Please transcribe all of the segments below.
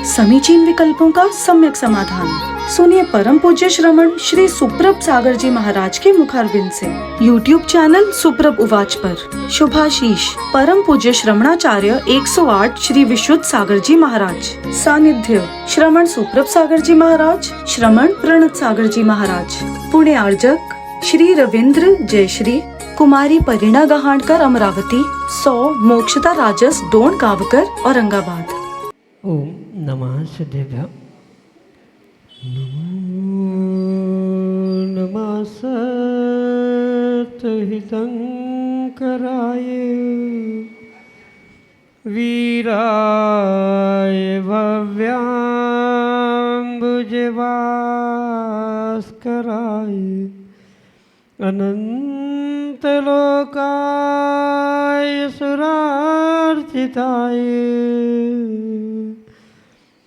समीचीन विकल्पों का सम्यक समाधान। सुनिए परम पूज्य श्रमण श्री सुप्रभ सागर जी महाराज के मुखारबिंद से YouTube चैनल सुप्रभ उवाच पर शुभाशीष परम पूज्य श्रमणाचार्य 108 श्री विशुद्ध सागर जी महाराज। सानिध्य श्रमण सुप्रभ सागर जी महाराज, श्रमण प्रणत सागर जी महाराज। पुणे आर्जक श्री रविंद्र जयश्री, कुमारी परिणा गहाणकर अमरावती, 100 मोक्षता राजस डोन गावकर औरंगाबाद। ओम नमः सिद्धेभ्य। नमो नमः सतहितंकराय वीराय भव्याम्बुजभास्कराय अनंतलोकाय सुरार्चिताय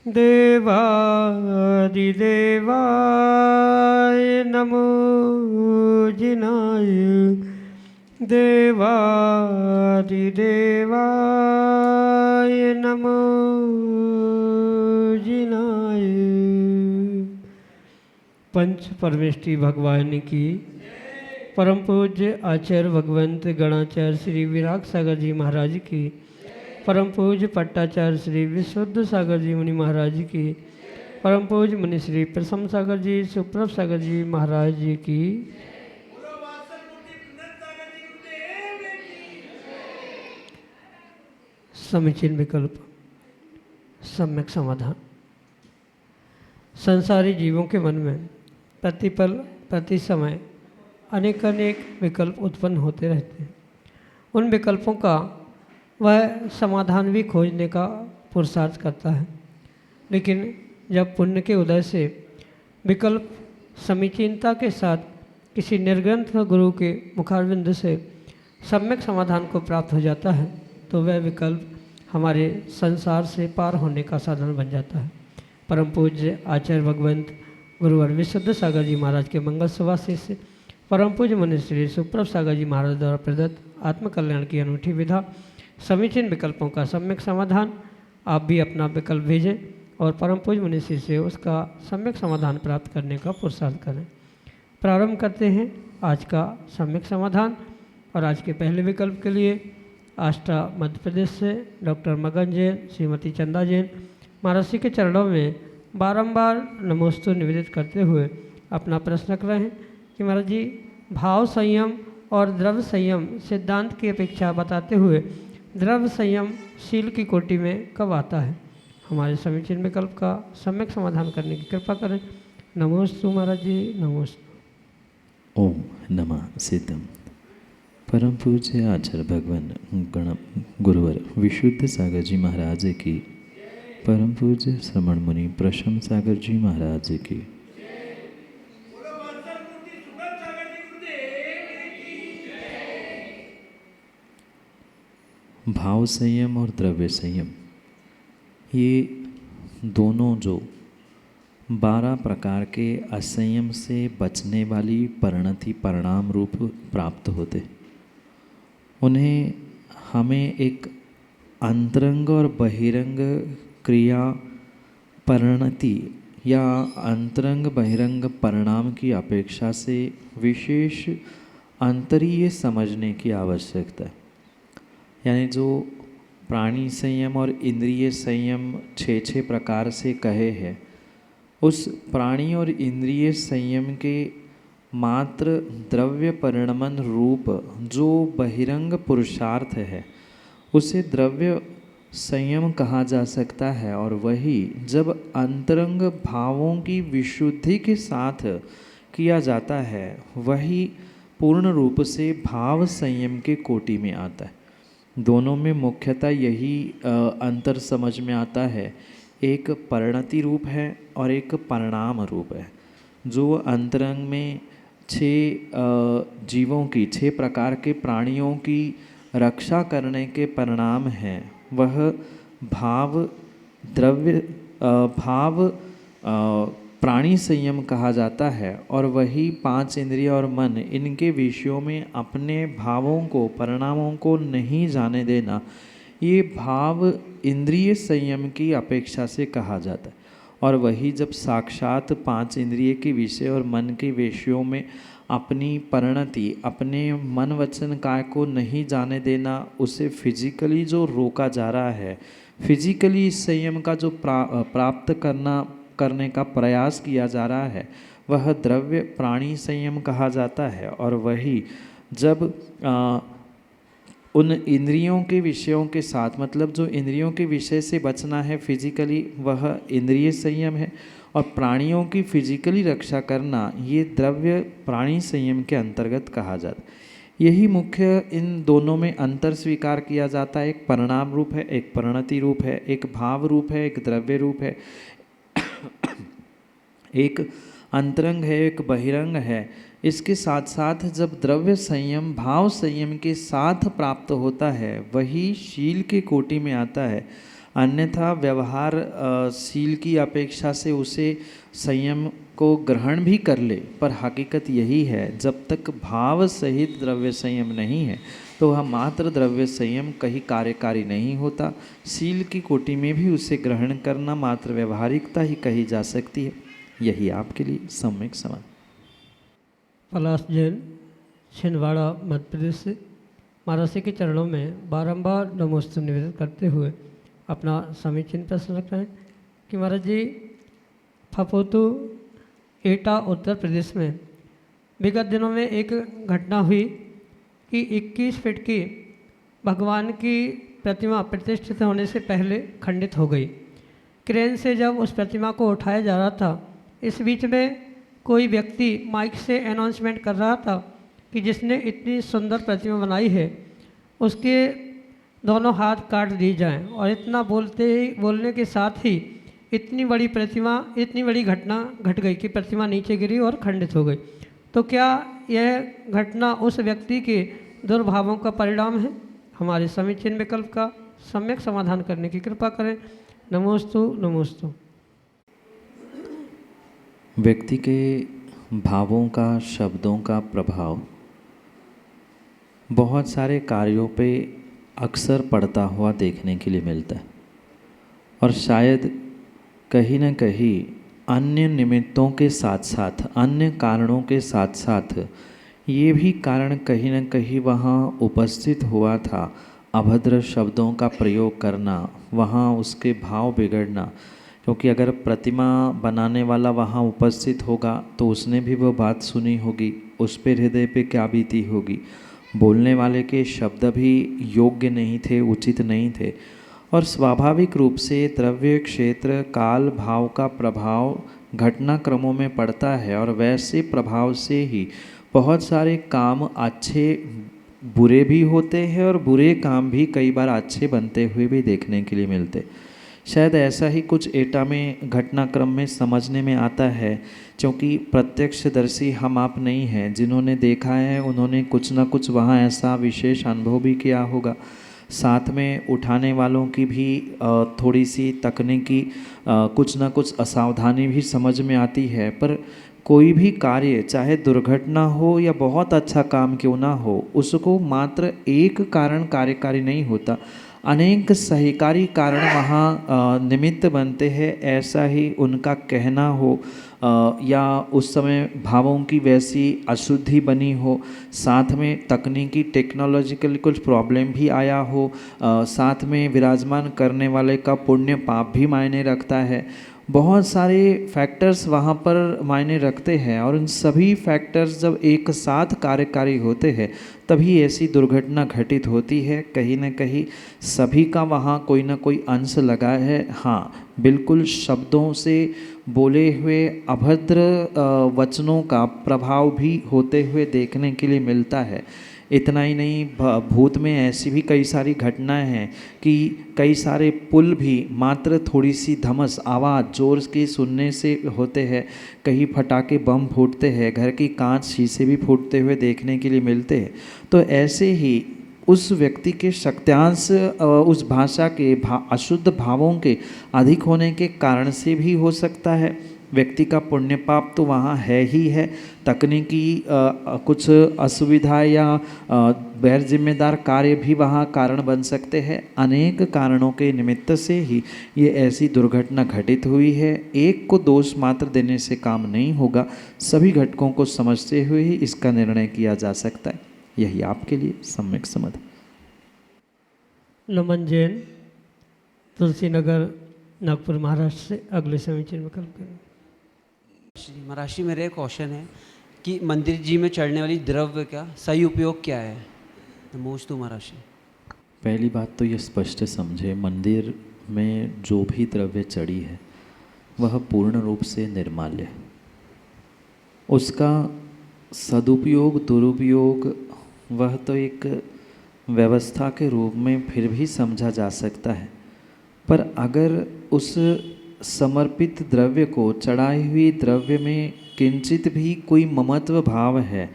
देवादिदेवाय नमो जिनाय देवादिदेवाय नमो जिनाय। पंच परमेष्टि भगवान की परम पूज्य आचार्य भगवंत गणाचार्य श्री विराग सागर जी महाराज की, परम पूज्य पट्टाचार्य श्री विशुद्ध सागर जी मुनि महाराज की, परम पूज्य मुनि श्री प्रसम सागर जी सुप्रभ सागर जी महाराज जी की। समीचीन विकल्प सम्यक समाधान। संसारी जीवों के मन में प्रतिपल प्रति समय अनेक विकल्प उत्पन्न होते रहते हैं। उन विकल्पों का वह समाधान भी खोजने का पुरुषार्थ करता है, लेकिन जब पुण्य के उदय से विकल्प समीचीनता के साथ किसी निर्ग्रंथ गुरु के मुखारविंद से सम्यक समाधान को प्राप्त हो जाता है, तो वह विकल्प हमारे संसार से पार होने का साधन बन जाता है। परम पूज्य आचार्य भगवंत गुरुवर विशुद्ध सागर जी महाराज के मंगल सुभाषिष से परम पूज्य मुनि श्री सुप्रभ सागर जी महाराज द्वारा प्रदत्त आत्मकल्याण की अनूठी विधा समीचीन विकल्पों का सम्यक समाधान। आप भी अपना विकल्प भेजें और परम पूज्य मुनि श्री से उसका सम्यक समाधान प्राप्त करने का पुरुषार्थ करें। प्रारंभ करते हैं आज का सम्यक समाधान। और आज के पहले विकल्प के लिए आष्टा मध्य प्रदेश से डॉक्टर मगन जैन, श्रीमती चंदा जैन महाराज के चरणों में बारंबार नमोस्तु निवेदित करते हुए अपना प्रश्न कर रहे हैं कि महाराज जी, भाव संयम और द्रव्य संयम सिद्धांत की अपेक्षा बताते हुए द्रव्य संयम शील की कोटि में कब आता है? हमारे समीचीन विकल्प का सम्यक समाधान करने की कृपा करें। नमोस्तु महाराज जी, नमोस्तु। ओम नमः सिद्धम। परम पूज्य आचार्य भगवान गण गुरुवर विशुद्ध सागर जी महाराज की, परम पूज्य श्रमण मुनि प्रशम सागर जी महाराज की। भाव संयम और द्रव्य संयम, ये दोनों जो 12 प्रकार के असंयम से बचने वाली परिणति परिणाम रूप प्राप्त होते, उन्हें हमें एक अंतरंग और बहिरंग क्रिया परिणति या अंतरंग बहिरंग परिणाम की अपेक्षा से विशेष अंतरीय समझने की आवश्यकता है। यानी जो प्राणी संयम और इंद्रिय संयम 6 प्रकार से कहे हैं, उस प्राणी और इंद्रिय संयम के मात्र द्रव्य परिणमन रूप जो बहिरंग पुरुषार्थ है, उसे द्रव्य संयम कहा जा सकता है। और वही जब अंतरंग भावों की विशुद्धि के साथ किया जाता है, वही पूर्ण रूप से भाव संयम के कोटि में आता है। दोनों में मुख्यतः यही अंतर समझ में आता है, एक परिणति रूप है और एक परिणाम रूप है। जो अंतरंग में 6 जीवों की, 6 प्रकार के प्राणियों की रक्षा करने के परिणाम हैं, वह भाव द्रव्य भाव प्राणी संयम कहा जाता है। और वही 5 इंद्रिय और मन, इनके विषयों में अपने भावों को, परिणामों को नहीं जाने देना, ये भाव इंद्रिय संयम की अपेक्षा से कहा जाता है। और वही जब साक्षात पांच इंद्रिय के विषय और मन के विषयों में अपनी परिणति, अपने मन वचन काय को नहीं जाने देना, उसे फिजिकली जो रोका जा रहा है, फिजिकली इस संयम का जो प्राप्त करने का प्रयास किया जा रहा है, वह द्रव्य प्राणी संयम कहा जाता है। और वही जब उन इंद्रियों के विषयों के साथ, मतलब जो इंद्रियों के विषय से बचना है फिजिकली, वह इंद्रिय संयम है। और प्राणियों की फिजिकली रक्षा करना, ये द्रव्य प्राणी संयम के अंतर्गत कहा जाता है। यही मुख्य इन दोनों में अंतर स्वीकार किया जाता है। एक परिणाम रूप है, एक परिणति रूप है, एक भाव रूप है, एक द्रव्य रूप है, एक अंतरंग है, एक बहिरंग है। इसके साथ साथ जब द्रव्य संयम भाव संयम के साथ प्राप्त होता है, वही शील के कोटि में आता है। अन्यथा व्यवहार शील की अपेक्षा से उसे संयम को ग्रहण भी कर ले, पर हकीकत यही है, जब तक भाव सहित द्रव्य संयम नहीं है तो वह मात्र द्रव्य संयम कहीं कार्यकारी नहीं होता। शील की कोटि में भी उसे ग्रहण करना मात्र व्यवहारिकता ही कही जा सकती है। यही आपके लिए सम्यक समाधान। पलाश जैन, छिंदवाड़ा, मध्य प्रदेश से महाराज के चरणों में बारंबार नमोस्तु निवेदन करते हुए अपना समीचीन प्रश्न रख रहे हैं कि महाराज जी, फपोतु एटा उत्तर प्रदेश में विगत दिनों में एक घटना हुई कि 21 फीट की भगवान की प्रतिमा प्रतिष्ठित होने से पहले खंडित हो गई। क्रेन से जब उस प्रतिमा को उठाया जा रहा था, इस बीच में कोई व्यक्ति माइक से अनाउंसमेंट कर रहा था कि जिसने इतनी सुंदर प्रतिमा बनाई है उसके दोनों हाथ काट दिए जाएं। और इतना बोलने के साथ ही इतनी बड़ी घटना घट गई कि प्रतिमा नीचे गिरी और खंडित हो गई। तो क्या यह घटना उस व्यक्ति के दुर्भावों का परिणाम है? हमारे समीचीन विकल्प का सम्यक समाधान करने की कृपा करें। नमोस्तु नमोस्तु। व्यक्ति के भावों का, शब्दों का प्रभाव बहुत सारे कार्यों पे अक्सर पड़ता हुआ देखने के लिए मिलता है। और शायद कहीं न कहीं अन्य निमित्तों के साथ साथ, अन्य कारणों के साथ साथ ये भी कारण कहीं न कहीं वहाँ उपस्थित हुआ था। अभद्र शब्दों का प्रयोग करना, वहाँ उसके भाव बिगड़ना, क्योंकि अगर प्रतिमा बनाने वाला वहाँ उपस्थित होगा तो उसने भी वो बात सुनी होगी, उस पर हृदय पे क्या बीती होगी। बोलने वाले के शब्द भी योग्य नहीं थे, उचित नहीं थे। और स्वाभाविक रूप से द्रव्य, क्षेत्र, काल, भाव का प्रभाव घटनाक्रमों में पड़ता है। और वैसे प्रभाव से ही बहुत सारे काम अच्छे बुरे भी होते हैं और बुरे काम भी कई बार अच्छे बनते हुए भी देखने के लिए मिलते। शायद ऐसा ही कुछ एटा में घटनाक्रम में समझने में आता है, क्योंकि प्रत्यक्षदर्शी हम आप नहीं हैं। जिन्होंने देखा है उन्होंने कुछ ना कुछ वहाँ ऐसा विशेष अनुभव भी किया होगा। साथ में उठाने वालों की भी थोड़ी सी तकनीकी कुछ ना कुछ असावधानी भी समझ में आती है। पर कोई भी कार्य, चाहे दुर्घटना हो या बहुत अच्छा काम क्यों ना हो, उसको मात्र एक कारण कार्यकारी नहीं होता, अनेक सहीकारी कारण वहाँ निमित्त बनते हैं। ऐसा ही उनका कहना हो या उस समय भावों की वैसी अशुद्धि बनी हो, साथ में तकनीकी टेक्नोलॉजिकल कुछ प्रॉब्लम भी आया हो, साथ में विराजमान करने वाले का पुण्य पाप भी मायने रखता है। बहुत सारे फैक्टर्स वहाँ पर मायने रखते हैं और उन सभी फैक्टर्स जब एक साथ कार्यकारी होते हैं तभी ऐसी दुर्घटना घटित होती है। कहीं न कहीं सभी का वहाँ कोई ना कोई अंश लगा है। हाँ, बिल्कुल शब्दों से बोले हुए अभद्र वचनों का प्रभाव भी होते हुए देखने के लिए मिलता है। इतना ही नहीं, भूत में ऐसी भी कई सारी घटनाएं हैं कि कई सारे पुल भी मात्र थोड़ी सी धमस आवाज़ जोर की सुनने से होते हैं। कहीं फटाके बम फूटते हैं, घर की कांच शीशे भी फूटते हुए देखने के लिए मिलते हैं। तो ऐसे ही उस व्यक्ति के शक्त्यांश उस भाषा के अशुद्ध भावों के अधिक होने के कारण से भी हो सकता है। व्यक्ति का पुण्य पाप तो वहाँ है ही है, तकनीकी कुछ असुविधा या गैर जिम्मेदार कार्य भी वहाँ कारण बन सकते हैं। अनेक कारणों के निमित्त से ही ये ऐसी दुर्घटना घटित हुई है। एक को दोष मात्र देने से काम नहीं होगा, सभी घटकों को समझते हुए ही इसका निर्णय किया जा सकता है। यही आपके लिए सम्यक समाधान। नमन जैन, तुलसी नगर, नागपुर, महाराष्ट्र से अगले समीचीन विकल्प करें। श्री महाराज जी, मेरा एक क्वेश्चन है कि मंदिर जी में चढ़ने वाली द्रव्य का सही उपयोग क्या है? नमोस्तु महाराज जी। पहली बात तो ये स्पष्ट समझे, मंदिर में जो भी द्रव्य चढ़ी है वह पूर्ण रूप से निर्माल्य है। उसका सदुपयोग दुरुपयोग वह तो एक व्यवस्था के रूप में फिर भी समझा जा सकता है, पर अगर उस समर्पित द्रव्य को, चढ़ाई हुई द्रव्य में किंचित भी कोई ममत्व भाव है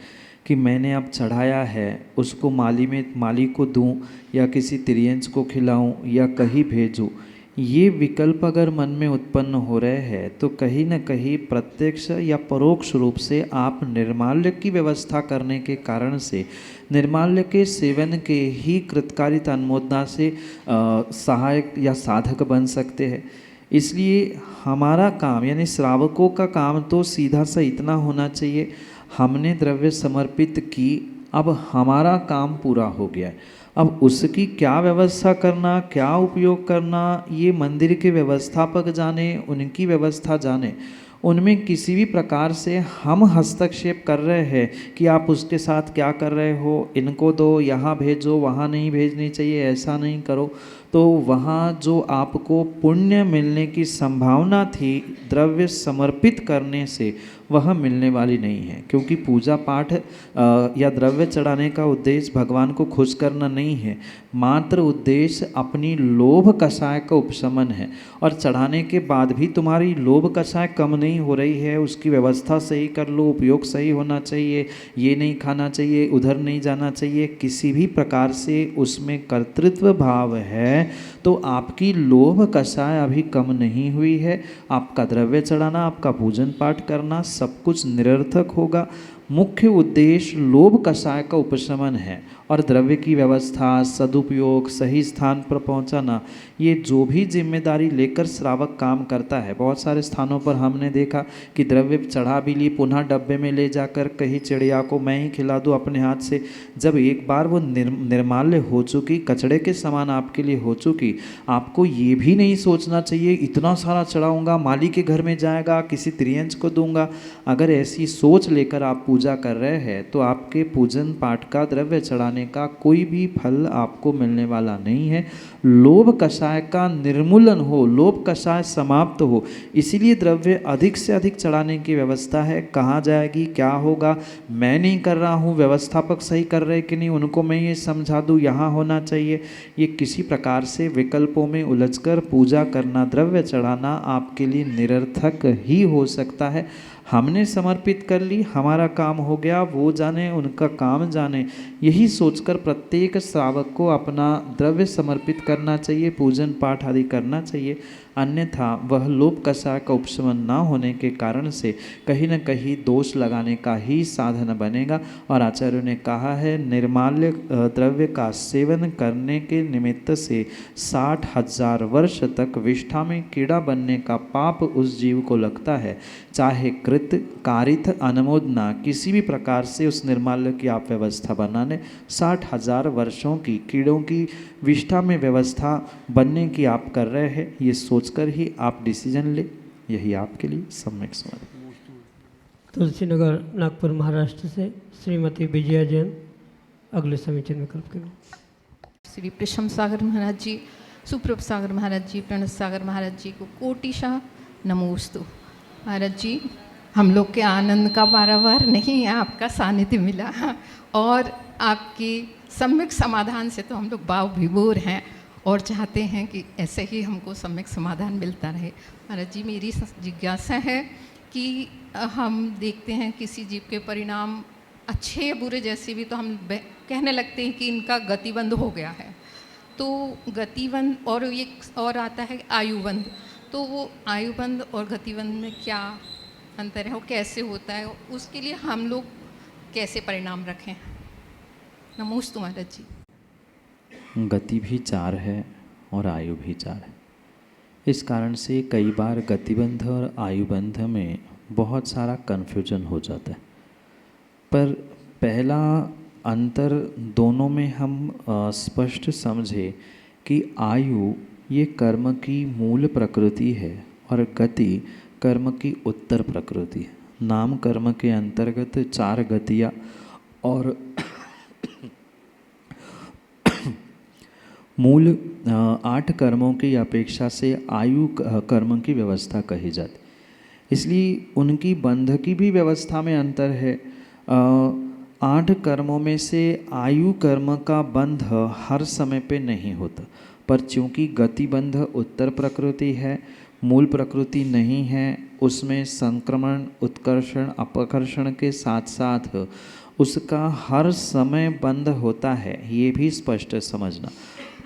कि मैंने अब चढ़ाया है, उसको माली को दूं या किसी तिर्यंच को खिलाऊं या कहीं भेजूं, ये विकल्प अगर मन में उत्पन्न हो रहे हैं तो कहीं न कहीं प्रत्यक्ष या परोक्ष रूप से आप निर्माल्य की व्यवस्था करने के कारण से, निर्माल्य के सेवन के ही कृतकारिता अनुमोदना से सहायक या साधक बन सकते हैं। इसलिए हमारा काम यानी श्रावकों का काम तो सीधा सा इतना होना चाहिए, हमने द्रव्य समर्पित की, अब हमारा काम पूरा हो गया है। अब उसकी क्या व्यवस्था करना, क्या उपयोग करना, ये मंदिर के व्यवस्थापक जाने, उनकी व्यवस्था जाने। उनमें किसी भी प्रकार से हम हस्तक्षेप कर रहे हैं कि आप उसके साथ क्या कर रहे हो, इनको दो, यहाँ भेजो, वहाँ नहीं भेजनी चाहिए, ऐसा नहीं करो, तो वहाँ जो आपको पुण्य मिलने की संभावना थी द्रव्य समर्पित करने से, वह मिलने वाली नहीं है। क्योंकि पूजा पाठ या द्रव्य चढ़ाने का उद्देश्य भगवान को खुश करना नहीं है, मात्र उद्देश्य अपनी लोभ कषाय का उपशमन है। और चढ़ाने के बाद भी तुम्हारी लोभ कषाय कम नहीं हो रही है, उसकी व्यवस्था सही कर लो, उपयोग सही होना चाहिए, ये नहीं खाना चाहिए, उधर नहीं जाना चाहिए, किसी भी प्रकार से उसमें कर्तृत्व भाव है तो आपकी लोभ कषाय अभी कम नहीं हुई है। आपका द्रव्य चढ़ाना, आपका पूजन पाठ करना सब कुछ निरर्थक होगा। मुख्य उद्देश्य लोभ कषाय का उपशमन है और द्रव्य की व्यवस्था, सदुपयोग, सही स्थान पर पहुंचाना, ये जो भी जिम्मेदारी लेकर श्रावक काम करता है। बहुत सारे स्थानों पर हमने देखा कि द्रव्य चढ़ा भी ली, पुनः डब्बे में ले जाकर कहीं चिड़िया को मैं ही खिला दूँ अपने हाथ से। जब एक बार वो निर्माल्य हो चुकी, कचड़े के समान आपके लिए हो चुकी, आपको ये भी नहीं सोचना चाहिए इतना सारा चढ़ाऊँगा, माली के घर में जाएगा, किसी त्रियंच को दूंगा। अगर ऐसी सोच लेकर आप पूजा कर रहे हैं तो आपके पूजन पाठ का, द्रव्य चढ़ाने का कोई भी फल आपको मिलने वाला नहीं है। लोभ कषाय का निर्मूलन हो, लोभ कषाय समाप्त हो, इसीलिए द्रव्य अधिक से अधिक चढ़ाने की व्यवस्था है। कहाँ जाएगी, क्या होगा, मैं नहीं कर रहा हूँ, व्यवस्थापक सही कर रहे कि नहीं, उनको मैं ये समझा दूँ यहाँ होना चाहिए, ये किसी प्रकार से विकल्पों में उलझकर पूजा करना, द्रव्य चढ़ाना आपके लिए निरर्थक ही हो सकता है। हमने समर्पित कर ली, हमारा काम हो गया, वो जाने, उनका काम जाने, यही सोचकर प्रत्येक श्रावक को अपना द्रव्य समर्पित करना चाहिए, पूजन पाठ आदि करना चाहिए। अन्यथा वह लोभ कषाय का उपशमन न होने के कारण से कहीं न कहीं दोष लगाने का ही साधन बनेगा। और आचार्यों ने कहा है, निर्माल्य द्रव्य का सेवन करने के निमित्त से 60,000 वर्ष तक विष्ठा में कीड़ा बनने का पाप उस जीव को लगता है। चाहे कृत कारित अनुमोदना किसी भी प्रकार से उस निर्माल्य की आप व्यवस्था बना लें, 60,000 वर्षों की कीड़ों की विष्ठा में व्यवस्था बनने की आप कर रहे हैं, ये सोचकर ही आप डिसीजन ले, यही आपके लिए सम्यक समाधान। तुलसी नगर, नागपुर, महाराष्ट्र से श्रीमती विजया जैन, अगले समीचीन विकल्प करें। श्री प्रशम सागर महाराज जी, सुप्रभ सागर महाराज जी, प्रणत सागर महाराज जी को कोटिशा नमोस्तु। महाराज जी, हम लोग के आनंद का पारावार नहीं है, आपका सानिध्य मिला और आपकी सम्यक समाधान से तो हम लोग भाव विभोर हैं और चाहते हैं कि ऐसे ही हमको सम्यक समाधान मिलता रहे। महाराज जी, मेरी जिज्ञासा है कि हम देखते हैं किसी जीव के परिणाम अच्छे या बुरे जैसे भी, तो हम कहने लगते हैं कि इनका गतिबंध हो गया है। तो गतिबंध और एक और आता है आयुबंध। तो वो आयुबंध और गतिबंध में क्या अंतर है, वो कैसे होता है, उसके लिए हम लोग कैसे परिणाम रखें? नमोस्तु महाराज जी। गति भी 4 है और आयु भी 4 है। इस कारण से कई बार गतिबंध और आयुबंध में बहुत सारा कन्फ्यूजन हो जाता है। पर पहला अंतर दोनों में हम स्पष्ट समझे कि आयु ये कर्म की मूल प्रकृति है और गति कर्म की उत्तर प्रकृति है। नाम कर्म के अंतर्गत 4 गतियाँ और मूल 8 कर्मों की अपेक्षा से आयु कर्म की व्यवस्था कही जाती, इसलिए उनकी बंध की भी व्यवस्था में अंतर है। 8 कर्मों में से आयु कर्म का बंध हर समय पे नहीं होता, पर चूँकि गतिबंध उत्तर प्रकृति है, मूल प्रकृति नहीं है, उसमें संक्रमण उत्कर्षण अपकर्षण के साथ साथ उसका हर समय बंध होता है, ये भी स्पष्ट समझना।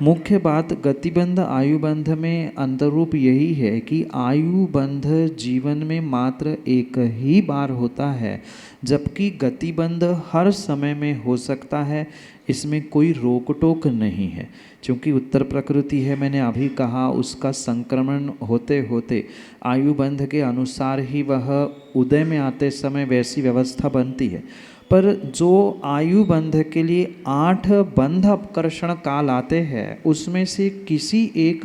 मुख्य बात गतिबंध आयुबंध में अंतरूप यही है कि आयुबंध जीवन में मात्र एक ही बार होता है, जबकि गतिबंध हर समय में हो सकता है, इसमें कोई रोक टोक नहीं है। क्योंकि उत्तर प्रकृति है, मैंने अभी कहा, उसका संक्रमण होते होते आयुबंध के अनुसार ही वह उदय में आते समय वैसी व्यवस्था बनती है। पर जो आयु बंध के लिए 8 बंध अपकर्षण काल आते हैं, उसमें से किसी एक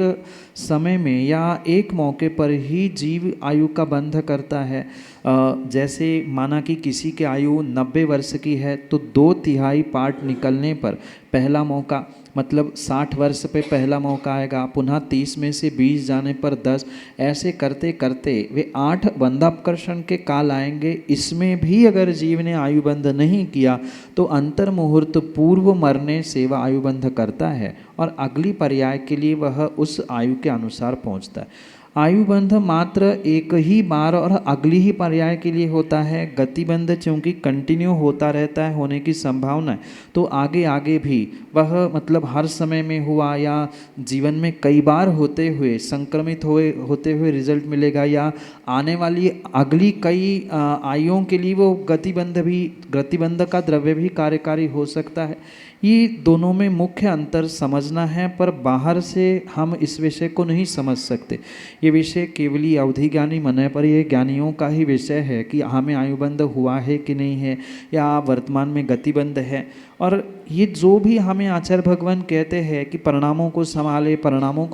समय में या एक मौके पर ही जीव आयु का बंध करता है। जैसे माना कि किसी की आयु 90 वर्ष की है तो 2/3 पार्ट निकलने पर पहला मौका, मतलब 60 वर्ष पे पहला मौका आएगा, पुनः 30 में से 20 जाने पर 10, ऐसे करते करते वे 8 बंधापकर्षण के काल आएंगे। इसमें भी अगर जीव ने आयुबंध नहीं किया तो अंतर मुहूर्त पूर्व मरने से वह आयुबंध करता है और अगली पर्याय के लिए वह उस आयु के अनुसार पहुंचता है। आयुबंध मात्र एक ही बार और अगली ही पर्याय के लिए होता है। गतिबंध चूँकि कंटिन्यू होता रहता है, होने की संभावना है, तो आगे आगे भी वह मतलब हर समय में हुआ या जीवन में कई बार होते हुए संक्रमित होते हुए रिजल्ट मिलेगा, या आने वाली अगली कई आयुओं के लिए वो गतिबंध का द्रव्य भी कार्यकारी हो सकता है। ये दोनों में मुख्य अंतर समझना है, पर बाहर से हम इस विषय को नहीं समझ सकते। ये विषय केवली अवधि ज्ञानी मन पर ये ज्ञानियों का ही विषय है कि हमें आयुबंध हुआ है कि नहीं है, या वर्तमान में गतिबंध है। और ये जो भी हमें आचार्य भगवान कहते हैं कि परिणामों को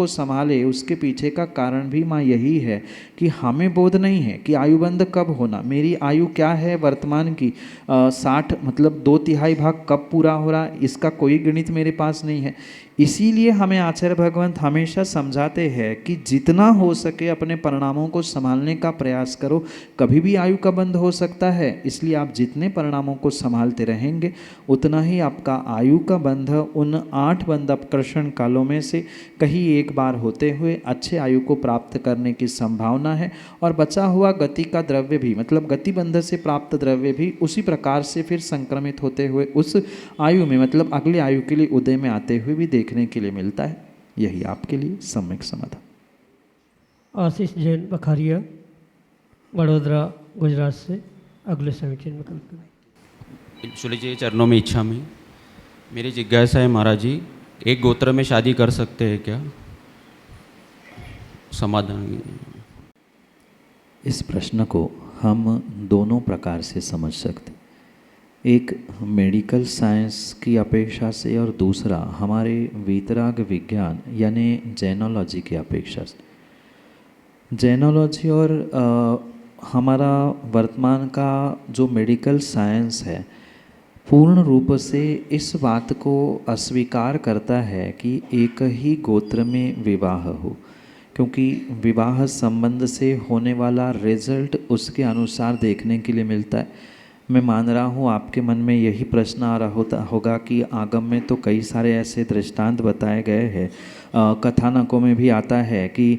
संभाले, उसके पीछे का कारण भी माँ यही है कि हमें बोध नहीं है कि आयुबंध कब होना, मेरी आयु क्या है वर्तमान की, 60 मतलब 2/3 भाग कब पूरा हो रहा, इसका कोई गणित मेरे पास नहीं है। इसीलिए हमें आचार्य भगवंत हमेशा समझाते हैं कि जितना हो सके अपने परिणामों को संभालने का प्रयास करो। कभी भी आयु का बंध हो सकता है, इसलिए आप जितने परिणामों को संभालते रहेंगे उतना ही आपका आयु का बंध उन 8 बंध अपकर्षण कालों में से कहीं एक बार होते हुए अच्छे आयु को प्राप्त करने की संभावना है। और बचा हुआ गति का द्रव्य भी, मतलब गतिबंध से प्राप्त द्रव्य भी उसी प्रकार से फिर संक्रमित होते हुए उस आयु में, मतलब अगले आयु के लिए उदय में आते हुए भी देखने के लिए मिलता है। यही आपके लिए सम्यक समाधान। आशीष जैन बखारिया, वडोदरा, गुजरात से अगले समीक्षण में कल्पना। सूर्य जी चरणों में इच्छा में मेरी जिज्ञासा है महाराज जी, एक गोत्र में शादी कर सकते हैं क्या? समाधान। इस प्रश्न को हम दोनों प्रकार से समझ सकते, एक मेडिकल साइंस की अपेक्षा से और दूसरा हमारे वीतराग विज्ञान यानी जेनोलॉजी की अपेक्षा से। जेनोलॉजी और हमारा वर्तमान का जो मेडिकल साइंस है पूर्ण रूप से इस बात को अस्वीकार करता है कि एक ही गोत्र में विवाह हो, क्योंकि विवाह संबंध से होने वाला रिजल्ट उसके अनुसार देखने के लिए मिलता है। मैं मान रहा हूँ आपके मन में यही प्रश्न आ रहा होगा कि आगम में तो कई सारे ऐसे दृष्टांत बताए गए हैं, कथानकों में भी आता है कि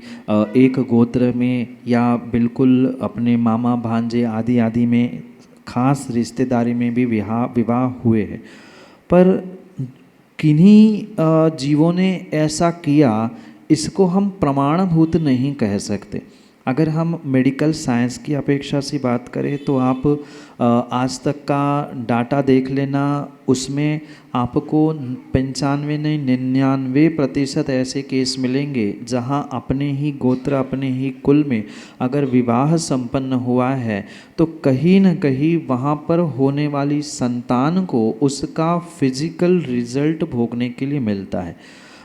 एक गोत्र में या बिल्कुल अपने मामा भांजे आदि आदि में खास रिश्तेदारी में भी विवाह हुए हैं। पर किन्हीं जीवों ने ऐसा किया, इसको हम प्रमाणभूत नहीं कह सकते। अगर हम मेडिकल साइंस की अपेक्षा से बात करें तो आप आज तक का डाटा देख लेना, उसमें आपको 95 नहीं 99% ऐसे केस मिलेंगे जहां अपने ही गोत्र, अपने ही कुल में अगर विवाह संपन्न हुआ है तो कहीं न कहीं वहां पर होने वाली संतान को उसका फिजिकल रिजल्ट भोगने के लिए मिलता है।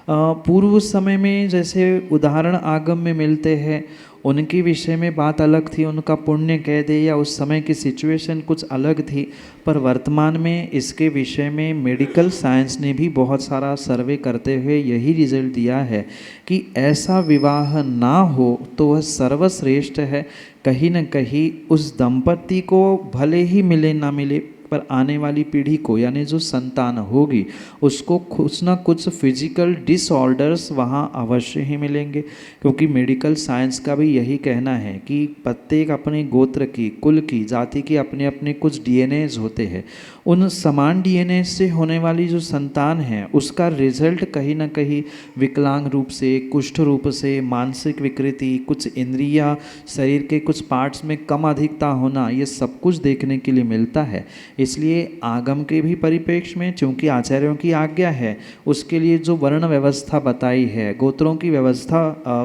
पूर्व समय में जैसे उदाहरण आगम में मिलते हैं, उनके विषय में बात अलग थी, उनका पुण्य कह दे या उस समय की सिचुएशन कुछ अलग थी, पर वर्तमान में इसके विषय में मेडिकल साइंस ने भी बहुत सारा सर्वे करते हुए यही रिजल्ट दिया है कि ऐसा विवाह ना हो तो वह सर्वश्रेष्ठ है। कहीं न कहीं उस दंपति को भले ही मिले ना मिले, पर आने वाली पीढ़ी को यानी जो संतान होगी उसको कुछ ना कुछ फिजिकल डिसऑर्डर्स वहाँ अवश्य ही मिलेंगे, क्योंकि मेडिकल साइंस का भी यही कहना है कि प्रत्येक अपने गोत्र की, कुल की, जाति की अपने अपने कुछ डीएनएज होते हैं। उन समान डीएनए से होने वाली जो संतान है उसका रिजल्ट कहीं ना कहीं विकलांग रूप से, कुष्ठ रूप से, मानसिक विकृति, कुछ इंद्रिया, शरीर के कुछ पार्ट्स में कम अधिकता होना, ये सब कुछ देखने के लिए मिलता है। इसलिए आगम के भी परिप्रेक्ष्य में चूँकि आचार्यों की आज्ञा है, उसके लिए जो वर्ण व्यवस्था बताई है, गोत्रों की व्यवस्था,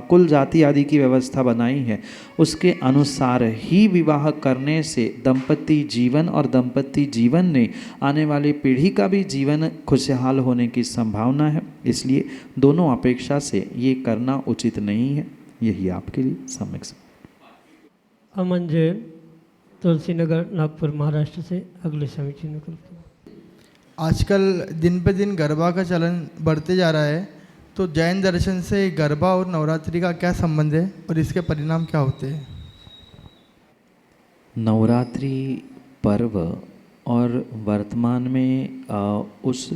कुल जाति आदि की व्यवस्था बनाई है, उसके अनुसार ही विवाह करने से दंपति जीवन और दंपति जीवन ने आने वाली पीढ़ी का भी जीवन खुशहाल होने की संभावना है। इसलिए दोनों अपेक्षा से ये करना उचित नहीं है। यही आपके लिए सम्यक। अमन जैन, तुलसी नगर, नागपुर, महाराष्ट्र से अगले समीचीन विकल्प। आजकल दिन पे दिन गरबा का चलन बढ़ते जा रहा है, तो जैन दर्शन से गरबा और नवरात्रि का क्या संबंध है और इसके परिणाम क्या होते हैं? नवरात्रि पर्व और वर्तमान में उस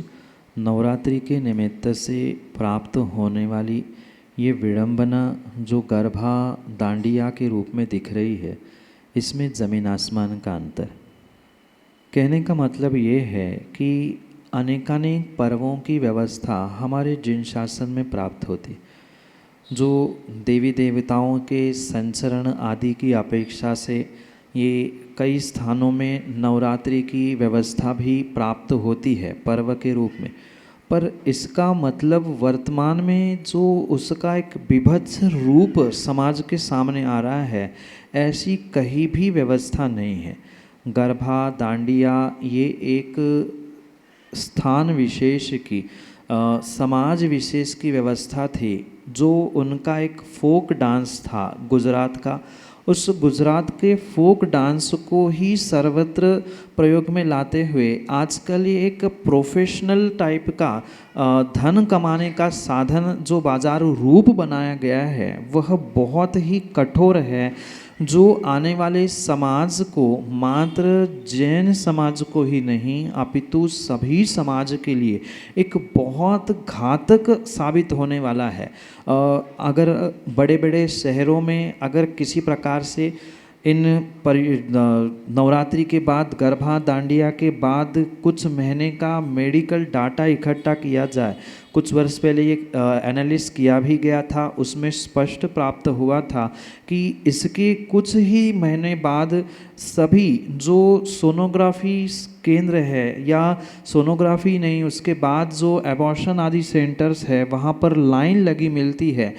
नवरात्रि के निमित्त से प्राप्त होने वाली ये विडंबना जो गरबा दांडिया के रूप में दिख रही है, इसमें ज़मीन आसमान का अंतर। कहने का मतलब ये है कि अनेकानेक पर्वों की व्यवस्था हमारे जिन शासन में प्राप्त होती, जो देवी देवताओं के संचरण आदि की अपेक्षा से ये कई स्थानों में नवरात्रि की व्यवस्था भी प्राप्त होती है पर्व के रूप में, पर इसका मतलब वर्तमान में जो उसका एक विभत्स रूप समाज के सामने आ रहा है, ऐसी कहीं भी व्यवस्था नहीं है। गरबा दांडिया ये एक स्थान विशेष की, समाज विशेष की व्यवस्था थी, जो उनका एक फोक डांस था गुजरात का। उस गुजरात के फोक डांस को ही सर्वत्र प्रयोग में लाते हुए आजकल ये एक प्रोफेशनल टाइप का धन कमाने का साधन जो बाजारू रूप बनाया गया है, वह बहुत ही कठोर है, जो आने वाले समाज को, मात्र जैन समाज को ही नहीं अपितु सभी समाज के लिए एक बहुत घातक साबित होने वाला है। अगर बड़े बड़े शहरों में अगर किसी प्रकार से इन नवरात्रि के बाद, गरबा दांडिया के बाद कुछ महीने का मेडिकल डाटा इकट्ठा किया जाए, कुछ वर्ष पहले ये एनालिसिस किया भी गया था, उसमें स्पष्ट प्राप्त हुआ था कि इसके कुछ ही महीने बाद सभी जो सोनोग्राफी केंद्र है, या सोनोग्राफी नहीं, उसके बाद जो एबॉर्शन आदि सेंटर्स है, वहाँ पर लाइन लगी मिलती है।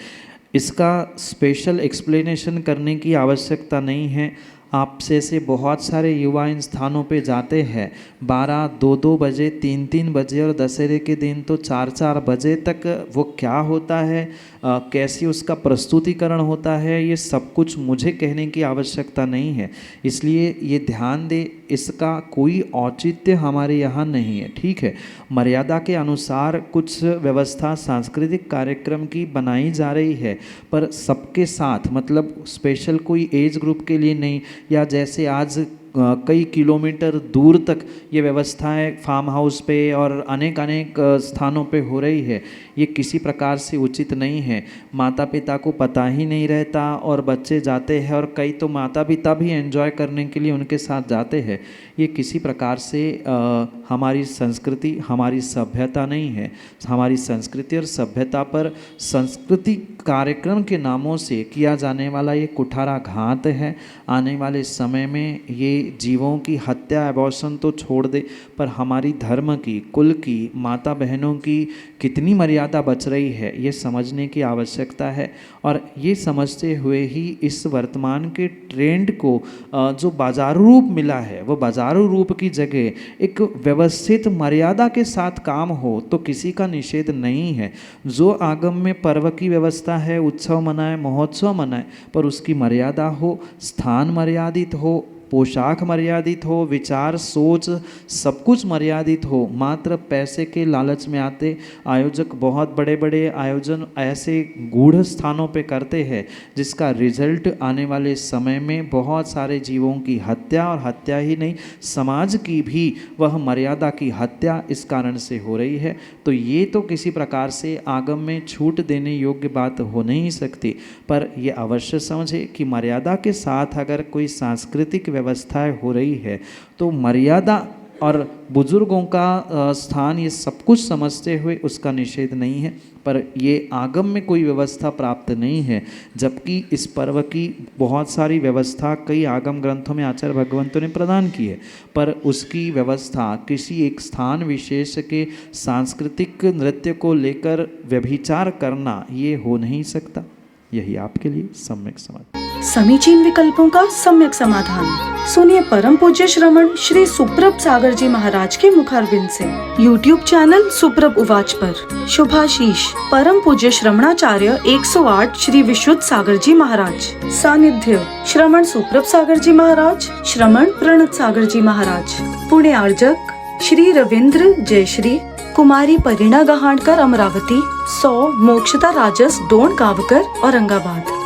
इसका स्पेशल एक्सप्लेनेशन करने की आवश्यकता नहीं है। आपसे से बहुत सारे युवा इन स्थानों पे जाते हैं, 12, 2 बजे, 3 बजे, और दशहरे के दिन तो 4 बजे तक वो क्या होता है, कैसी उसका प्रस्तुतिकरण होता है, ये सब कुछ मुझे कहने की आवश्यकता नहीं है। इसलिए ये ध्यान दे, इसका कोई औचित्य हमारे यहाँ नहीं है। ठीक है, मर्यादा के अनुसार कुछ व्यवस्था सांस्कृतिक कार्यक्रम की बनाई जा रही है, पर सबके साथ, मतलब स्पेशल कोई एज ग्रुप के लिए नहीं, या जैसे आज कई किलोमीटर दूर तक ये व्यवस्थाएं फार्म हाउस पे और अनेक स्थानों पे हो रही है, ये किसी प्रकार से उचित नहीं है। माता पिता को पता ही नहीं रहता और बच्चे जाते हैं, और कई तो माता पिता भी एंजॉय करने के लिए उनके साथ जाते हैं। ये किसी प्रकार से हमारी संस्कृति, हमारी सभ्यता नहीं है। हमारी संस्कृति और सभ्यता पर संस्कृति कार्यक्रम के नामों से किया जाने वाला ये कुठाराघात है। आने वाले समय में ये जीवों की हत्या, एबॉर्शन तो छोड़ दे, पर हमारी धर्म की, कुल की, माता बहनों की कितनी मर्यादा बच रही है, ये समझने की आवश्यकता है। और ये समझते हुए ही इस वर्तमान के ट्रेंड को जो बाजारू रूप मिला है, वो बाजारू रूप की जगह एक व्यवस्थित मर्यादा के साथ काम हो तो किसी का निषेध नहीं है। जो आगम में पर्व की व्यवस्था है, उत्सव मनाए, महोत्सव मनाए, पर उसकी मर्यादा हो, स्थान मर्यादित हो, पोशाक मर्यादित हो, विचार, सोच सब कुछ मर्यादित हो। मात्र पैसे के लालच में आते आयोजक बहुत बड़े बड़े आयोजन ऐसे गूढ़ स्थानों पे करते हैं जिसका रिजल्ट आने वाले समय में बहुत सारे जीवों की हत्या, और हत्या ही नहीं, समाज की भी वह मर्यादा की हत्या इस कारण से हो रही है। तो ये तो किसी प्रकार से आगम में छूट देने योग्य बात हो नहीं सकती, पर यह अवश्य समझे कि मर्यादा के साथ अगर कोई सांस्कृतिक व्यवस्थाएं हो रही है तो मर्यादा और बुजुर्गों का स्थान, ये सब कुछ समझते हुए उसका निषेध नहीं है। पर ये आगम में कोई व्यवस्था प्राप्त नहीं है, जबकि इस पर्व की बहुत सारी व्यवस्था कई आगम ग्रंथों में आचार्य भगवंतों ने प्रदान की है, पर उसकी व्यवस्था किसी एक स्थान विशेष के सांस्कृतिक नृत्य को लेकर व्यभिचार करना ये हो नहीं सकता। यही आपके लिए सम्यक समाधान। समीचीन विकल्पों का सम्यक समाधान सुनिए परम पूज्य श्रमण श्री सुप्रभ सागर जी महाराज के मुखारविंद से। YouTube चैनल सुप्रभ उवाच पर शुभाशीष परम पूज्य श्रमणाचार्य 108 श्री विशुद्ध सागर जी महाराज। सानिध्य श्रमण सुप्रभ सागर जी महाराज, श्रमण प्रणत सागर जी महाराज। पुणे आर्जक श्री रविंद्र जयश्री, कुमारी परिणा गहाणकर अमरावती, 100 मोक्षता राजस डोन गावकर औरंगाबाद।